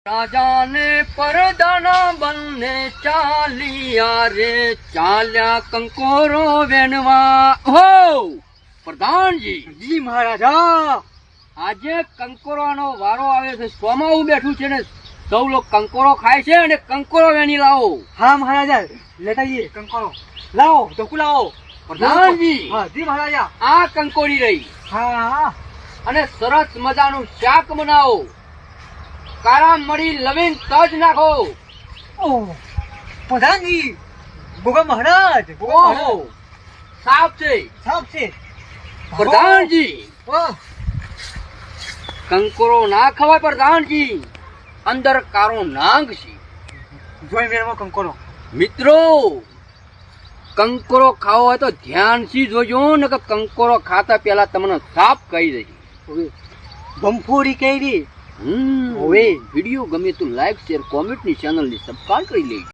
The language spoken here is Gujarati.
રાજા ને પરદાના બંને ચાલ્યા રે ચાલ્યા કંકોરો વેણવા હો પ્રધાનજી જી મહારાજા. આજે કંકોરોનો વારો આવે છે. સોમાવું બેઠું છે ને સૌ લોકો કંકોરો ખાય છે અને કંકોરો વેણી લાવો. હા મહારાજા, લેતા આવીએ કંકોરો. લાવો ઢોકું લાવો પ્રધાનજી હા જી મહારાજા. આ કંકોડી રહી હા હા અને સરસ મજાનું શાક બનાવો. કાળા મરી લવિંગ તજ નાખો. ઓહ પ્રધાનજી, ગોગા મહારાજ, ઓહો સાફ છે સાફ છે પ્રધાનજી. ઓહ કંકોરો ના ખવાય પ્રધાનજી, અંદર કારો નાંગ છે. જોઈ મેળવો કંકોરો. મિત્રો કંકોરો ખાવો હોય તો ધ્યાનથી જોજો ને કે કંકોરો ખાતા પહેલા તમને સાફ કહી દઈશ. હવે બમફોડી કેરી. હવે વિડીયો ગમે તો લાઈક શેર કોમેન્ટ ની ચેનલ ની સબસ્ક્રાઇબ કરી લેજો.